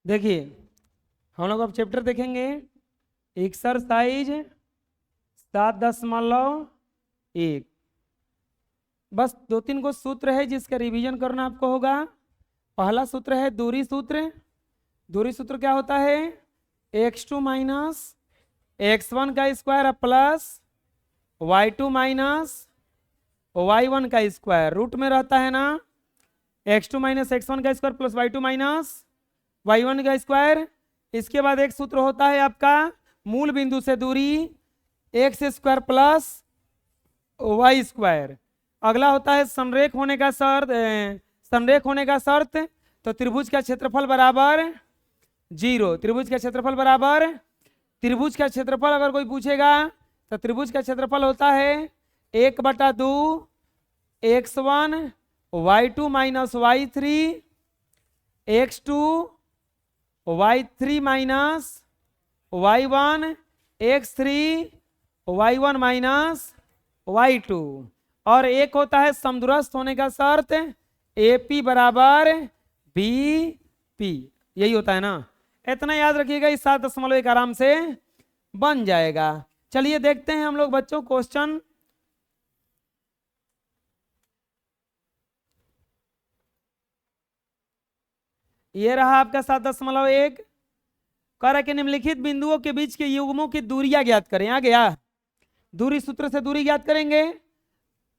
देखिए हम लोग अब चैप्टर देखेंगे एक्सरसाइज 7.1। बस 2-3 को सूत्र है जिसका रिवीजन करना आपको होगा। पहला सूत्र है दूरी सूत्र। दूरी सूत्र क्या होता है? x2 माइनस x1 का square plus y2 minus y1 का स्क्वायर रूट में रहता है ना। x2 माइनस x1 का square plus y2 minus y1 का स्क्वायर। इसके बाद एक सूत्र होता है आपका मूल बिंदु से दूरी x square plus y square. अगला होता है संरेख होने का शर्त। संरेख होने का शर्त तो त्रिभुज का क्षेत्रफल बराबर 0। त्रिभुज का क्षेत्रफल बराबर, त्रिभुज का क्षेत्रफल अगर कोई पूछेगा तो त्रिभुज का क्षेत्रफल होता है 1/2 x1 y2 minus y3 x2 y3 minus y1 x3 y1 minus y2। और एक होता है समदूरस्थ होने का शर्त AP बराबर BP। यही होता है ना। इतना याद रखिएगा, इस 7.1 आराम से बन जाएगा। चलिए देखते हैं हम लोग बच्चों क्वेश्चन। ये रहा आपका 7.1। कह रहा कि निम्नलिखित बिंदुओं के बीच के युग्मों की दूरियां ज्ञात करें। आ गया, दूरी सूत्र से दूरी ज्ञात करेंगे।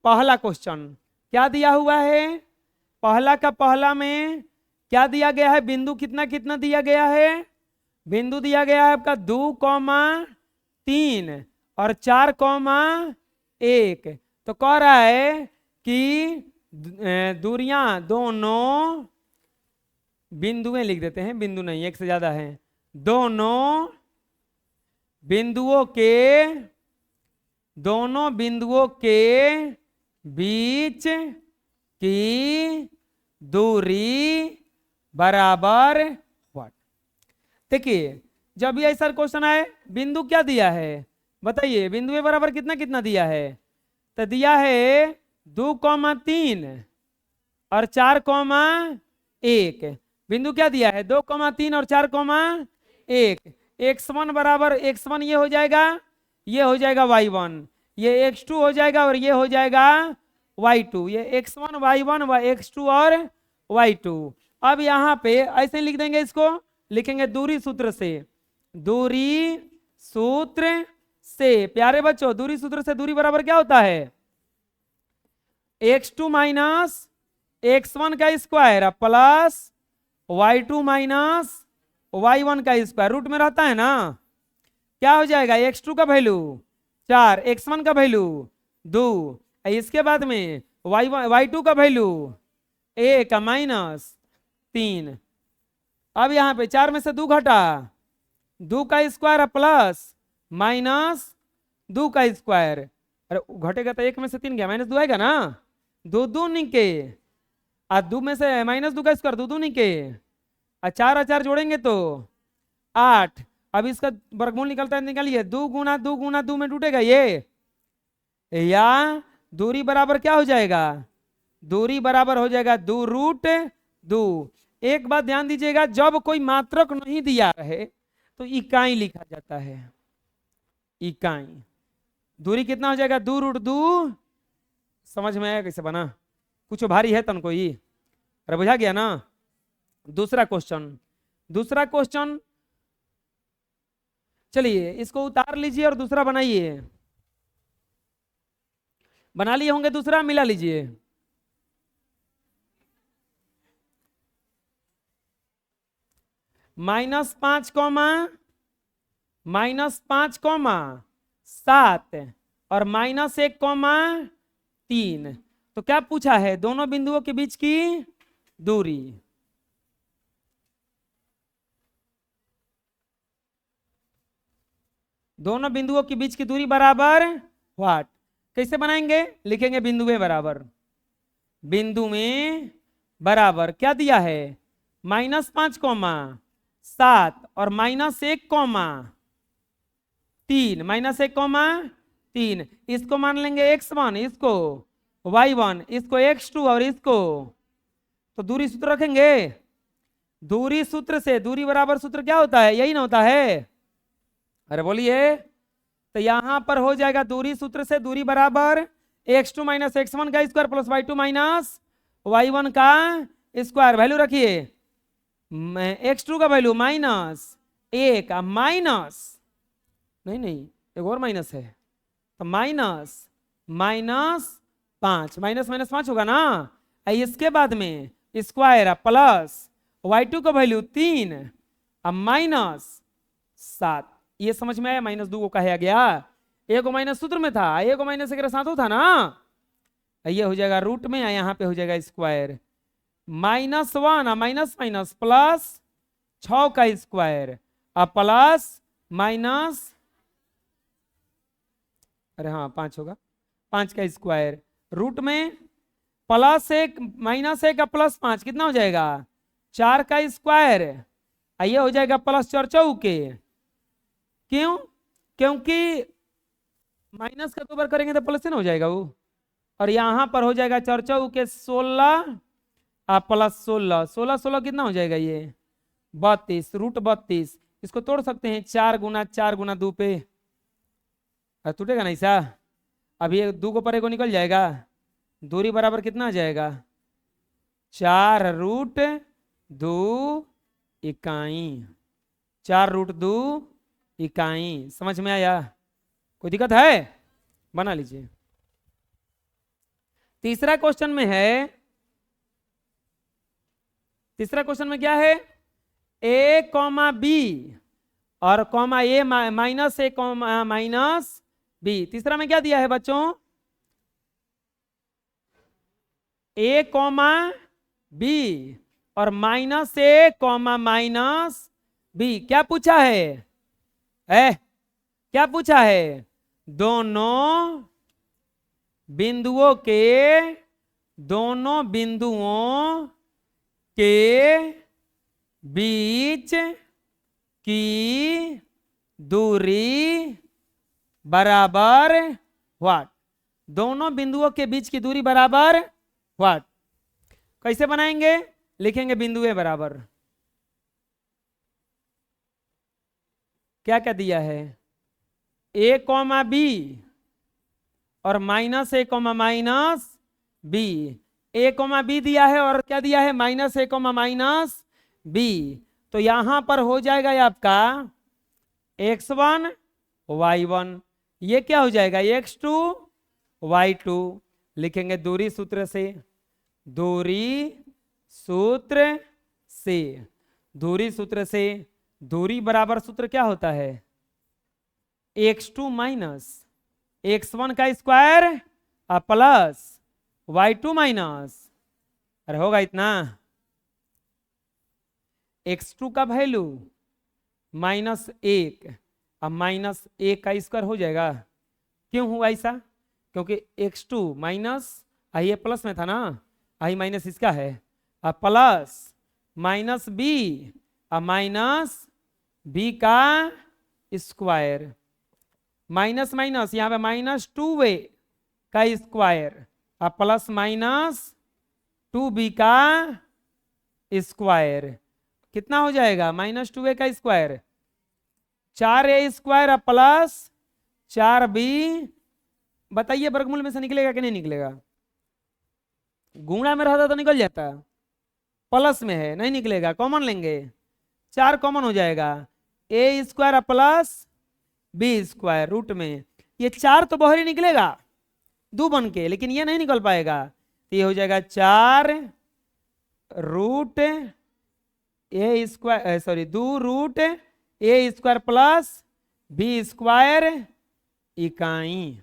पहला क्वेश्चन क्या दिया हुआ है? पहला का पहला में क्या दिया गया है? बिंदु कितना कितना दिया गया है? बिंदु दिया गया है आपका 2,3 और 4,1। तो कह रहा है कि दूरियां दोनों बिंदुएं लिख देते हैं, बिंदु नहीं एक से ज्यादा है। दोनों बिंदुओं के बीच की दूरी बराबर व्हाट। देखिए जब ये ऐसा क्वेश्चन आए, बिंदु क्या दिया है बताइए? बिंदु बराबर कितना कितना दिया है? तो दिया है 2,3 और 4,1। बिंदु क्या दिया है? 2,3 और 4,1। x1 बराबर x1 ये हो जाएगा, ये हो जाएगा y1, ये x2 हो जाएगा और ये हो जाएगा y2। ये x1 y1 x2 और y2। अब यहाँ पे ऐसे लिख देंगे, इसको लिखेंगे दूरी सूत्र से। दूरी सूत्र से प्यारे बच्चों, दूरी सूत्र से दूरी बराबर क्या होता है? x2 माइनस x1 का square plus y2 minus y1 का स्क्वायर रूट में रहता है ना। क्या हो जाएगा? x2 का वैल्यू 4, x1 का वैल्यू 2, इसके बाद में y2 का वैल्यू 1 माइनस 3। अब यहाँ पे 4 में से 2 घटा, 2 का स्क्वायर प्लस माइनस 2 का स्क्वायर। अरे घटेगा तो 1 में से 3 गया, -2 आएगा ना। 2 2 निके, 2 में से -2 का स्क्वायर 2 2 निके, 4 4 जोड़ेंगे तो 8। अब इसका वर्गमूल निकलता है, निकालिए। 2 गुना 2 गुना 2 में टूटेगा ये, या दूरी बराबर क्या हो जाएगा? दूरी बराबर हो जाएगा 2√2। एक बात ध्यान दीजिएगा, जब कोई मात्रक नहीं दिया रहे तो इकाई लिखा जाता है। इकाई। दूरी कितना हो जाएगा? 2√2। समझ में आया कैसे बना? कुछ भारी है तन कोई? अरे बुझा गया ना। दूसरा क्वेश्चन, दूसरा क्वेश्चन चलिए इसको उतार लीजिए और दूसरा बनाइए। बना लिए होंगे, दूसरा मिला लीजिए। -5 -5,7 और -1,3। तो क्या पूछा है? दोनों बिंदुओं के बीच की दूरी। दोनों बिंदुओं के बीच की दूरी बराबर व्हाट। कैसे बनाएंगे? लिखेंगे बिंदु में बराबर, बिंदु में बराबर क्या दिया है? -5,7 और -1,3। -1,3 इसको मान लेंगे x1, इसको y1, इसको x2 और इसको, तो दूरी सूत्र रखेंगे दूरी सूत्र से, दूरी बराबर सूत्र क्या होता है, यही ना होता है, अरे बोलिए। तो यहां पर हो जाएगा दूरी सूत्र से दूरी बराबर x2 माइनस x1 का square plus y2 minus y1 का स्क्वायर। वैल्यू रखिए, x2 का वैल्यू माइनस 1 माइनस, नहीं एक और माइनस है, तो माइनस माइनस 5, माइनस माइनस 5 होगा ना। इसके बाद में स्क्वायर प्लस y2 का वैल्यू 3 माइनस 7। ये समझ में आया, माइनस 2 को कहा गया, एक माइनस सूत्र में था, एक माइनस एक साथ था ना। ये हो जाएगा रूट में, यहाँ पे हो जाएगा स्क्वायर, -1 माइनस माइनस प्लस 6 का स्क्वायर प्लस माइनस, अरे हाँ 5 होगा, 5 का स्क्वायर रूट में प्लस 1 माइनस 1 प्लस 5 कितना हो जाएगा 4 का स्क्वायर। ये हो जाएगा प्लस 4 चौके, क्यों, क्योंकि माइनस का 2 बार करेंगे तो प्लस ना हो जाएगा वो। और यहां पर हो जाएगा 4 चौके 16 प्लस 16, 16 16 कितना हो जाएगा ये 32, रूट 32। इसको तोड़ सकते हैं 4 गुना 4 गुना 2 पे, टूटेगा नहीं सा। अब ये 2 को परे को निकल जाएगा, दूरी बराबर कितना आ जाएगा 4 रूट 2 इकाई, 4 रूट 2 इकाई। समझ में आया, कोई दिक्कत है, बना लीजिए। तीसरा क्वेश्चन में है, तीसरा क्वेश्चन में क्या है, a कॉमा बी और कॉमा ए माइनस ए कॉमा माइनस बी। तीसरा में क्या दिया है बच्चों, a कॉमा बी और माइनस ए कॉमा माइनस बी। क्या पूछा है, क्या पूछा है, दोनों बिंदुओं के बीच की दूरी बराबर व्हाट, दोनों बिंदुओं के बीच की दूरी बराबर व्हाट। कैसे बनाएंगे, लिखेंगे बिंदु ए बराबर, क्या क्या दिया है, a कॉमा बी और माइनस ए कॉमा माइनस बी। ए कॉमा बी दिया है और क्या दिया है माइनस ए कॉमा माइनस बी। तो यहां पर हो जाएगा ये आपका x1 y1, ये क्या हो जाएगा x2 y2। लिखेंगे दूरी सूत्र से, दूरी सूत्र से, दूरी सूत्र से दूरी बराबर सूत्र क्या होता है x2 माइनस x1 का स्क्वायर प्लस y2 माइनस, अरे होगा इतना, x2 का वैल्यू -1 अब माइनस 1 का स्क्वायर हो जाएगा। क्यों हुआ ऐसा, क्योंकि x2 माइनस ये प्लस में था ना, आई माइनस इसका है, plus minus B minus B का स्क्वायर, माइनस माइनस यहाँ पे -2a का स्क्वायर प्लस -2b का स्क्वायर, कितना हो जाएगा -2a का square, 4a square plus 4b। बताइए वर्गमूल में से निकलेगा कि नहीं निकलेगा, गुणा में रहता तो निकल जाता, प्लस में है नहीं निकलेगा, कॉमन लेंगे, 4 कॉमन हो जाएगा, a square plus B square root में, ये 4 तो बाहर ही निकलेगा 2 बन के, लेकिन ये नहीं निकल पाएगा, तो ये हो जाएगा 4 रूट ए स्क्वायर, सॉरी 2 रूट ए स्क्वायर प्लस बी स्क्वायर इकाई।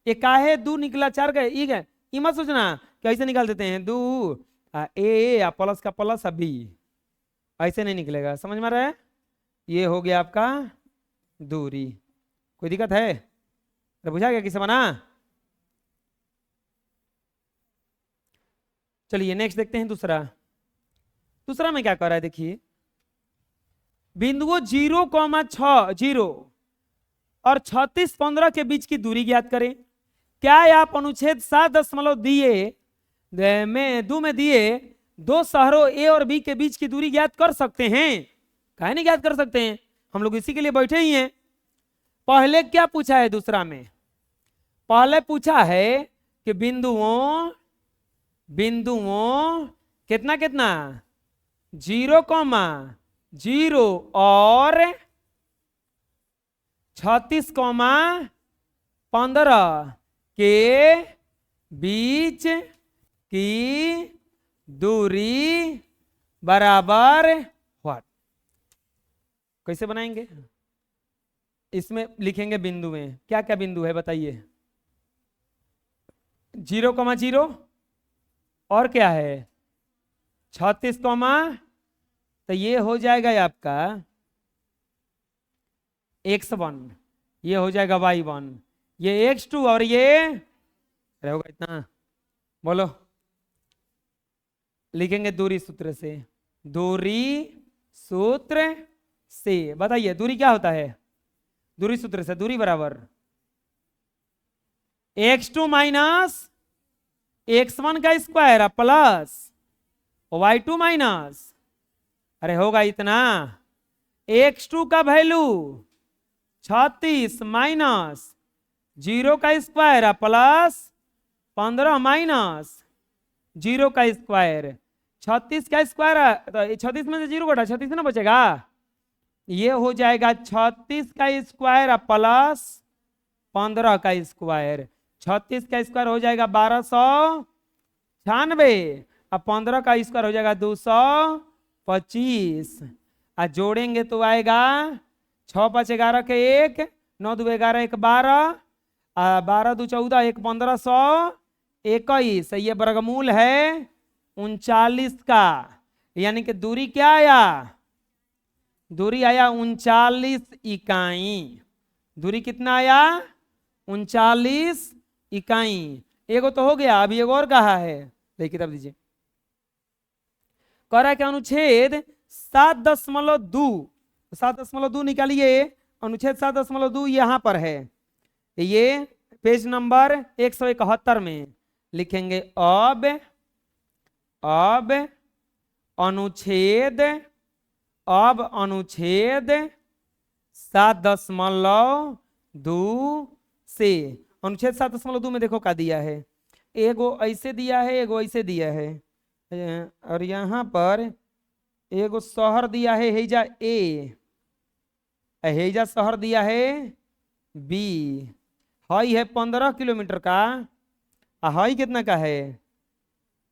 ये काहे 2 निकला 4 का ई है, ये मत सोचना कैसे निकाल देते हैं 2 ए प्लस का प्लस बी, ऐसे नहीं निकलेगा, समझ में आ रहा है। ये हो गया आपका दूरी, कोई दिक्कत है, अरे बुझा गया किसे बना। चलिए नेक्स्ट देखते हैं दूसरा। दूसरा में क्या कर रहा है देखिए, बिंदुओं 0,6 और 36 15 के बीच की दूरी ज्ञात करें। क्या आप अनुच्छेद 7 दशमलव दिए में दिए दो शहरों ए और बी के बीच की दूरी ज्ञात कर सकते हैं। काहे नहीं ज्ञात कर सकते हैं, हम लोग इसी के लिए बैठे ही हैं। पहले क्या पूछा है दूसरा में, पहले पूछा है कि बिंदुओं कितना कितना 0,0 और 36,15 के बीच की दूरी बराबर व्हाट। कैसे बनाएंगे, इसमें लिखेंगे बिंदु में क्या क्या बिंदु है बताइए। 0,0 और क्या है 36, तो ये हो जाएगा आपका x1, ये हो जाएगा y1, ये x2 और ये रहेगा इतना। बोलो, लिखेंगे दूरी सूत्र से, दूरी सूत्र से बताइए दूरी क्या होता है। दूरी सूत्र से दूरी बराबर x2 माइनस x1 का स्क्वायर प्लस y2 माइनस, अरे होगा इतना, x2 का वैल्यू 36 माइनस 0 का स्क्वायर प्लस 15 माइनस 0 का स्क्वायर, 36 का स्क्वायर, तो 36 में से 0 घटा 36 ना बचेगा, ये हो जाएगा 36 का स्क्वायर प्लस 15 का स्क्वायर। 36 का स्क्वायर हो जाएगा 1296 और 15 का स्क्वायर हो जाएगा 225। और जोड़ेंगे तो आएगा 6 5 11 के 1, 9 2 11 1 12, 12 2 14 1 1521, ये वर्गमूल है 39 का। यानी कि दूरी क्या आया, दूरी आया 39 इकाई। दूरी कितना आया 39 इकाई। एगो तो हो गया, अभी एगो और कहा है, देखिए किताब दीजिए। कह रहा है कि अनुच्छेद 7.2, 7.2 निकालिए। अनुच्छेद 7.2 यहां पर है, ये पेज नंबर 171 में लिखेंगे। अब अनुच्छेद 7.2 से, अनुच्छेद 7.2 में देखो क्या दिया है, एगो ऐसे दिया है, एगो ऐसे दिया है, और यहाँ पर एगो शहर दिया है हेजा ए, हेजा शहर दिया है बी, हाई है 15 किलोमीटर का, हाई कितना का है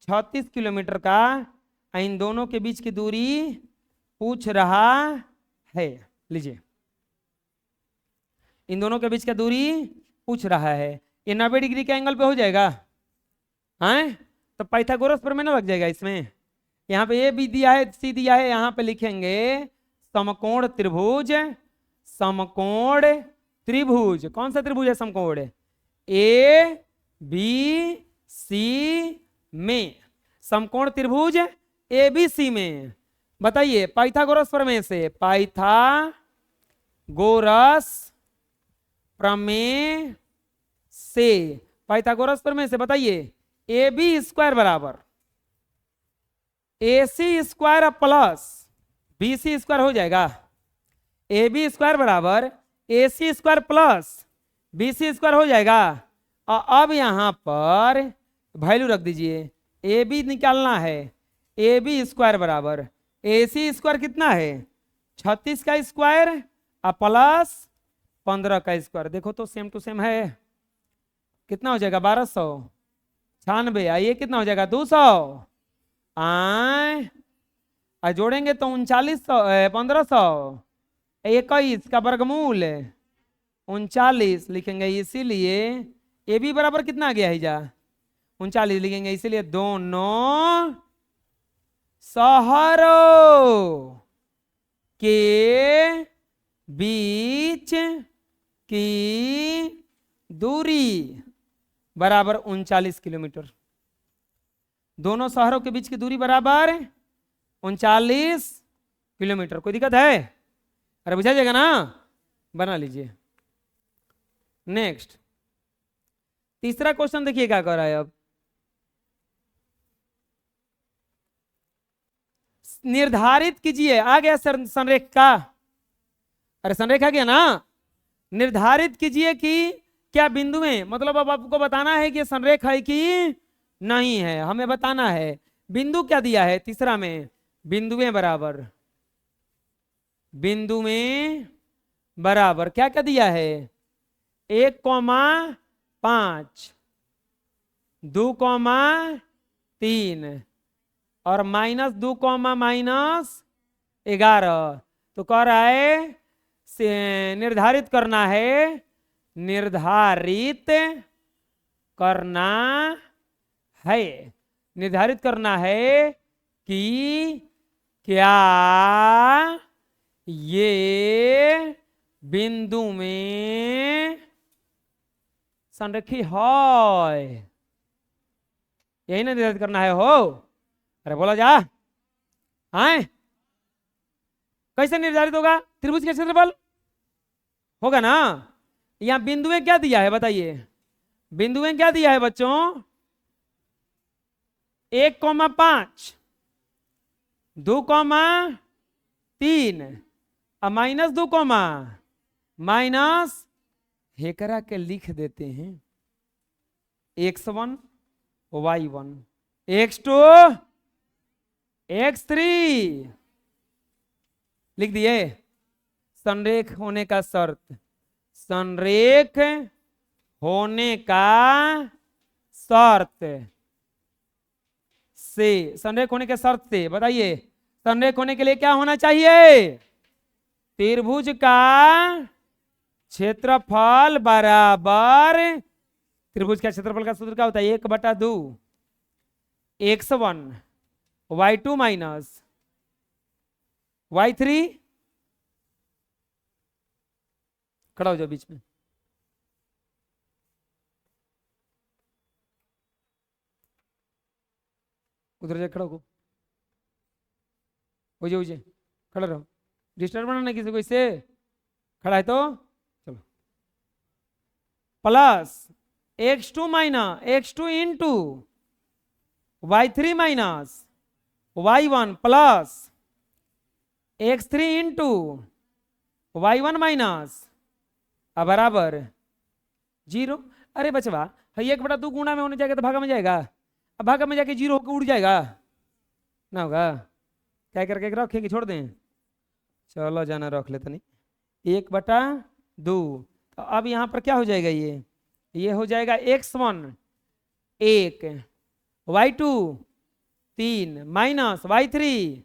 36 किलोमीटर का। इन दोनों के बीच की दूरी पूछ रहा है, लीजिए इन दोनों के बीच का दूरी पूछ रहा है। ये 90 डिग्री के एंगल पे हो जाएगा, हैं तो पाइथागोरस प्रमेय ना लग जाएगा इसमें। यहाँ पे ए बी दिया है, सी दिया है, यहाँ पे लिखेंगे समकोण त्रिभुज, समकोण त्रिभुज। कौन सा त्रिभुज है समकोण, ए बी सी में, समकोण त्रिभुज ए बी सी में। बताइए पाइथागोरस प्रमेय से, पाइथागोरस प्रमेय से, पाइथागोरस प्रमेय से बताइए ए बी स्क्वायर बराबर A C square plus B C square हो जाएगा। ए बी स्क्वायर बराबर A C square plus B C square हो जाएगा। और अब यहां पर वैल्यू रख दीजिए, ए बी निकालना है, ए बी स्क्वायर बराबर ए सी स्क्वायर कितना है 36 का स्क्वायर और प्लस 15 का स्क्वायर। देखो तो सेम टू सेम है, कितना हो जाएगा 1296, ये कितना हो जाएगा 200, जोड़ेंगे तो 3900, 1521 का वर्गमूल 39 लिखेंगे। इसीलिए ए बी बराबर कितना आ गया है जा 39 लिखेंगे। इसीलिए दोनों शहरों के बीच की दूरी बराबर 39 किलोमीटर। दोनों शहरों के बीच की दूरी बराबर 39 किलोमीटर। कोई दिक्कत है, अरे बुझा जाएगा ना, बना लीजिए। नेक्स्ट तीसरा क्वेश्चन देखिए क्या कर रहा है। अब निर्धारित कीजिए, आ गया संरेख का, अरे संरेख आ गया ना। निर्धारित कीजिए कि क्या बिंदु में, मतलब अब आपको बताना है कि संरेख है कि नहीं है, हमें बताना है। बिंदु क्या दिया है तीसरा में, बिंदुएं बराबर, बिंदु में बराबर क्या क्या दिया है, 1,5, 2,3 और -2, -11। तो कह रहा है निर्धारित करना है, निर्धारित करना है, निर्धारित करना है कि क्या ये बिंदु में संरेखी है, यही ना निर्धारित करना है। हो, अरे बोला जा, आए कैसे निर्धारित होगा, त्रिभुज का क्षेत्रफल होगा ना। यहां बिंदुएं क्या दिया है बताइए, बिंदुएं क्या दिया है बच्चों, 1,5, 2,3 और -2, माइनस हेकरा के लिख देते हैं, x1 y1 x2 x3 लिख दिए। संरेख होने का शर्त, संरेख होने का शर्त से, संरेख होने के शर्त से बताइए, संरेख होने के लिए क्या होना चाहिए, त्रिभुज का क्षेत्रफल बराबर, त्रिभुज का क्षेत्रफल का सूत्र क्या होता है, 1/2 x1 y2 माइनस y3, खड़ा हो जाओ बीच में, उधर जाए खड़ा हो जाए, खड़ा रहो, डिस्टर्ब बनाना किसी को, इससे खड़ा है तो चलो, plus x2 minus x2 into y3 minus y1 plus x3 into y1 minus बराबर 0। अरे बचवा, 1/2 गुणा में होने जाएगा तो भागा में जाएगा, अब भागा में जाके 0 होकर उड़ जाएगा ना, होगा क्या करके रखेंगे, छोड़ दें, चलो जाना रख लेते नहीं, 1/2। तो अब यहाँ पर क्या हो जाएगा, ये हो जाएगा x1 1 y2 3 माइनस y3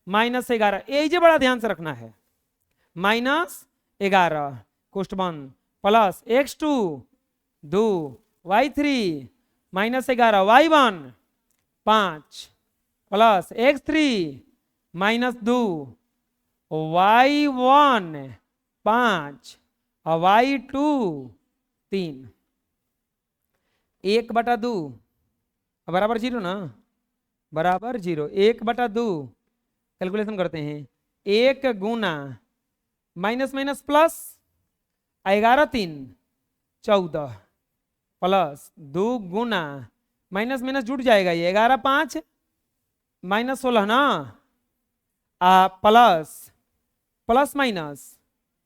-11, ये बड़ा ध्यान से रखना है, -11 कुष्ठ बंद plus x2 2 y3 -11 y1 5 plus x3 -2 y1 5 और y2 3, 1/2 बराबर 0 ना, बराबर 0, 1/2 कैलकुलेशन करते हैं, 1 गुना माइनस माइनस प्लस 11 3 14 प्लस 2 गुना माइनस माइनस जुड़ जाएगा, ये 11 5 -16 ना, प्लस प्लस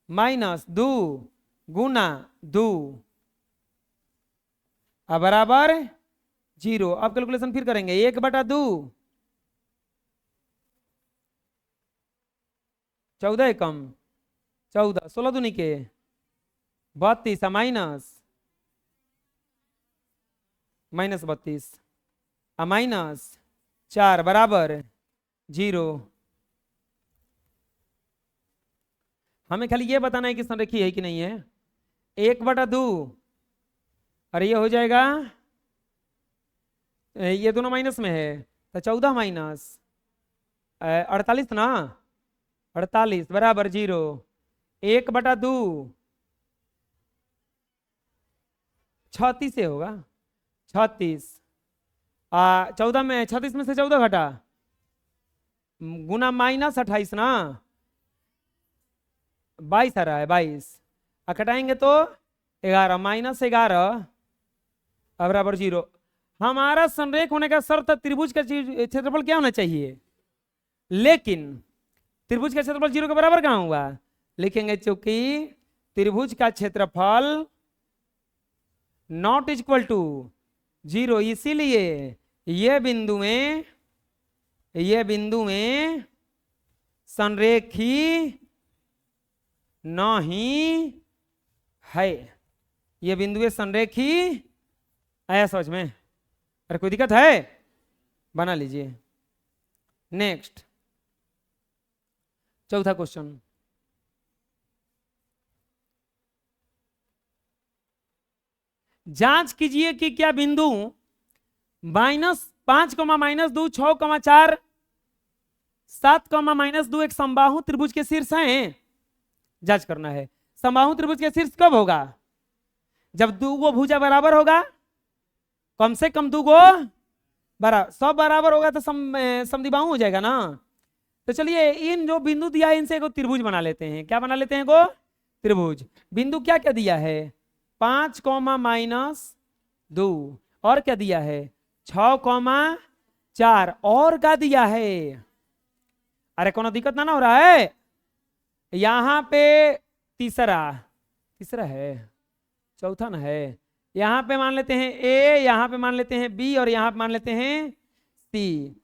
माइनस 2 गुना 2 बराबर 0। अब कैलकुलेशन फिर करेंगे, 1/2 14 कम 14 16 दूनी के 32 माइनस 32 -4 बराबर 0। हमें खाली ये बताना है कि संरेखी है कि नहीं है, 1/2 और ये हो जाएगा, ये दोनों माइनस में है तो 14 माइनस 48 ना, 48 बराबर 0, 1/2 36 से होगा, 36 14 में 36 में से 14 घटा गुना -28 ना, 22 आ रहा है, 22 कटाएंगे तो 11 -11 बराबर 0। हमारा संरेख होने का शर्त त्रिभुज का क्षेत्रफल क्या होना चाहिए, लेकिन त्रिभुज का क्षेत्रफल 0 के बराबर कहां हुआ? लिखेंगे चूंकि त्रिभुज का क्षेत्रफल नॉट इक्वल टू 0, इसीलिए ये बिंदुएं संरेखी नहीं है। ये बिंदुएं संरेखी आया समझ में? अरे कोई दिक्कत है? बना लीजिए। नेक्स्ट चौथा क्वेश्चन, जांच कीजिए कि क्या बिंदु -5, -2, 6, 4, 7, -2 एक समबाहु त्रिभुज के शीर्ष हैं। जांच करना है समबाहु त्रिभुज के शीर्ष कब होगा? जब दो भुजा बराबर होगा, कम से कम 2 बराबर, सब बराबर होगा तो समद्विबाहु हो जाएगा ना। तो चलिए इन जो बिंदु दिया है इनसे एक त्रिभुज बना लेते हैं। क्या बना लेते हैं? को त्रिभुज। बिंदु क्या क्या दिया है? 5, -2, और क्या दिया है? 6, 4, और क्या दिया है? अरे कोनो दिक्कत ना हो रहा है? यहां पे तीसरा है, चौथा ना है। यहां पे मान लेते हैं ए, यहां पे मान लेते हैं बी, और यहां पे मान लेते हैं सी।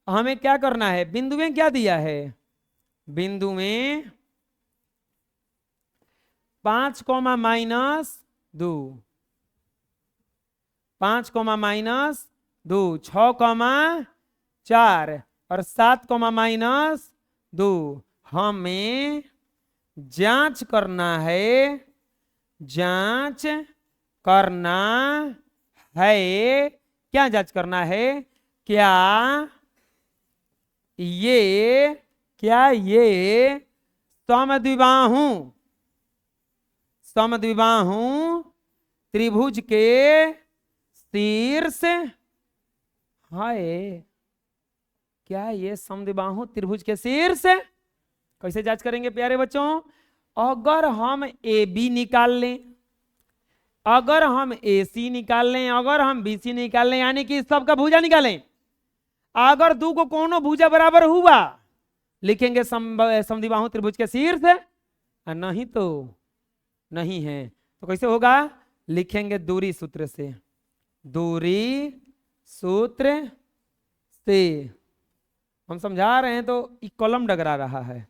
हमें क्या करना है? बिंदुएं क्या दिया है? बिंदुएं 5, -2, 5, -2, 6, 4 और 7, -2। हमें जांच करना है, क्या जांच करना है? क्या ये समद्विबाहु त्रिभुज के शीर्ष है? क्या ये समद्विबाहु त्रिभुज के शीर्ष? कैसे जांच करेंगे प्यारे बच्चों? अगर हम ए बी निकाल लें, अगर हम ए सी निकाल लें, अगर हम बी सी निकाल लें, यानी कि सबका भुजा निकालें। अगर दो को कोनो भुजा बराबर हुआ, लिखेंगे समद्विबाहु त्रिभुज के शीर्ष, नहीं तो नहीं है। तो कैसे होगा? लिखेंगे दूरी सूत्र से, हम समझा रहे हैं तो कॉलम डगरा रहा है।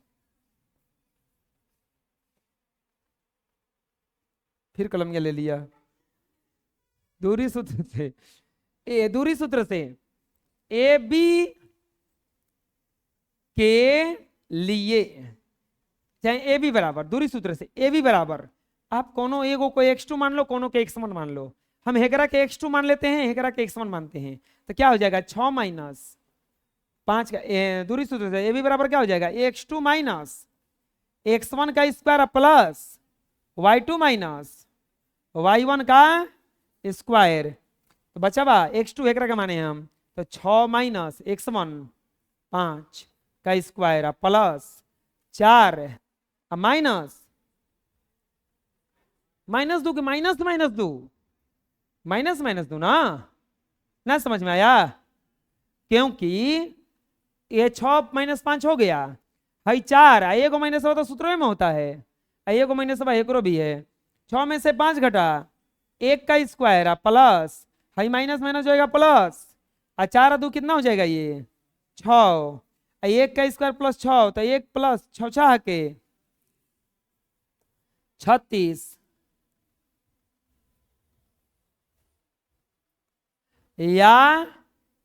फिर कलम ले लिया। दूरी सूत्र से ए बी के लिए, चाहे ए बी बराबर, दूरी सूत्र से ए बी बराबर, आप कोनो एगो को x2 मान लो, कोनो के x1 मान लो। हम हेकरा के x2 मान लेते हैं, हेकरा के x1 मानते हैं, तो क्या हो जाएगा? 6 - 5 का दूरी सूत्र से ए बी बराबर क्या हो जाएगा? x2 - x1 का स्क्वायर प्लस y2 - y1 का स्क्वायर। तो बचा बा x2 हेकरा का माने हम, तो 6 - x1 5 का स्क्वायर प्लस 4 -2 के -2 ना समझ में आया? क्योंकि ये 6 - 5 हो गया, हाई 4 एगो माइनस हो तो सूत्रों में होता है, एगो माइनस एकरो भी है। 6 में से 5 घटा, 1 का स्क्वायर प्लस हाई माइनस हो जाएगा प्लस, 4 2 कितना हो जाएगा? ये 6, 1 का स्क्वायर प्लस 6, तो 1 प्लस 6 के 36, या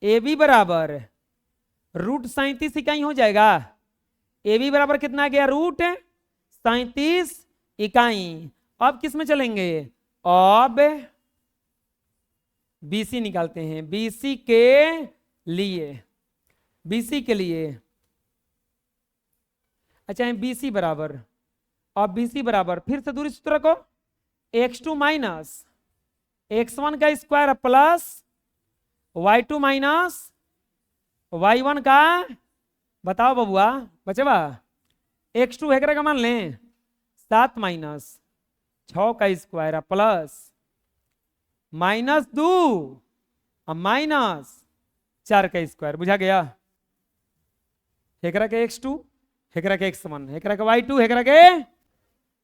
ए बी बराबर √37 इकाई हो जाएगा। ए बी बराबर कितना आ गया? √37 इकाई। अब किस में चलेंगे? अब बीसी निकालते हैं। बीसी के लिए अच्छा, बीसी बराबर, अब बीसी बराबर फिर से दूरी सूत्र को x2 - x1 का स्क्वायर प्लस y2 - y1 का, बताओ बबुआ बचेबा? x2 हेकरा का मान लें 7 - 6 का स्क्वायर प्लस -2 - 4 का स्क्वायर। बुझा गया? हेकरा के x2, हेकरा के x1, हेकरा के y2, हेकरा के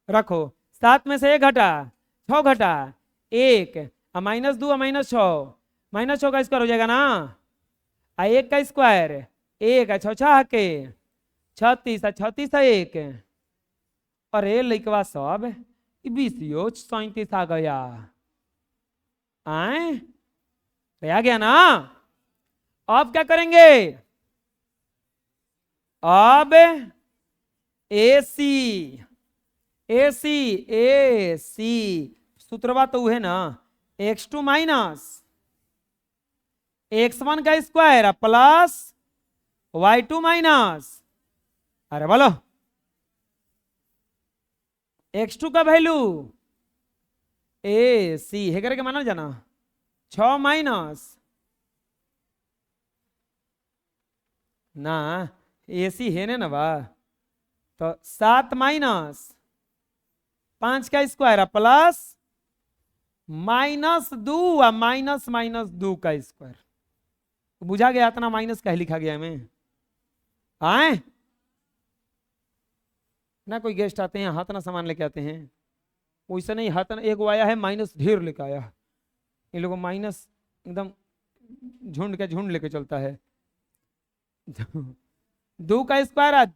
रखो। 7 में से 1 घटा, 6 घटा, 1 -2 -6, -6 का स्क्वायर हो जाएगा ना, 1 का स्क्वायर 1 6 6 के 36 36 1। अरे लइकवा सब 20 37 आ गया, आए आ गया ना। अब क्या करेंगे, अब AC AC AC सूत्रवा तो है ना, x2 माइनस x1 का स्क्वायर प्लस y2 माइनस, अरे बोलो x2 का वैल्यू AC है करके माना जाना 6 माइनस ना AC है ना बा, तो 7 माइनस 5 का स्क्वायर प्लस -2 -2 का स्क्वायर। बुझा गया इतना माइनस का लिखा गया हमें, आए ना कोई गेस्ट आते हैं हाथ ना सामान लेके आते हैं, वैसा नहीं हाथ एक वो आया है माइनस ढेर लेके आया, इन लोगों माइनस एकदम झुंड का झुंड लेके चलता है। 2 का स्क्वायर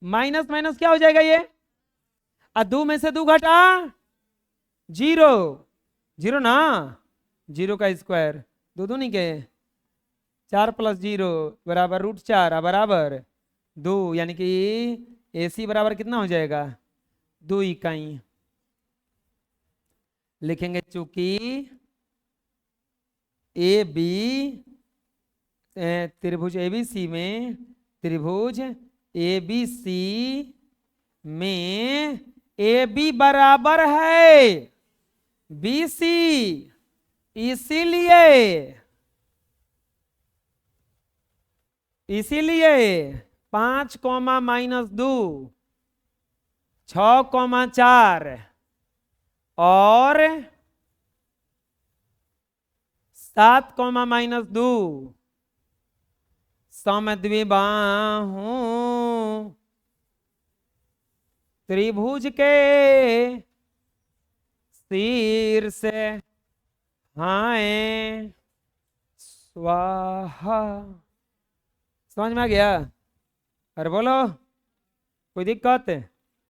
माइनस माइनस क्या हो जाएगा ये, 2 में से 2 घटा 0, 0 ना, 0 का स्क्वायर 2 2 नहीं के 4 + 0 बराबर √4 बराबर 2, यानी कि AC बराबर कितना हो जाएगा 2 इकाई। लिखेंगे चूंकि AB त्रिभुज ABC में, त्रिभुज ABC में AB बराबर है BC, इसीलिए 5 -2 6 4 और 7 -2 समद्विबाहु त्रिभुज के शीर्ष हाय स्वाहा। समझ में आ गया, अरे बोलो कोई दिक्कत है?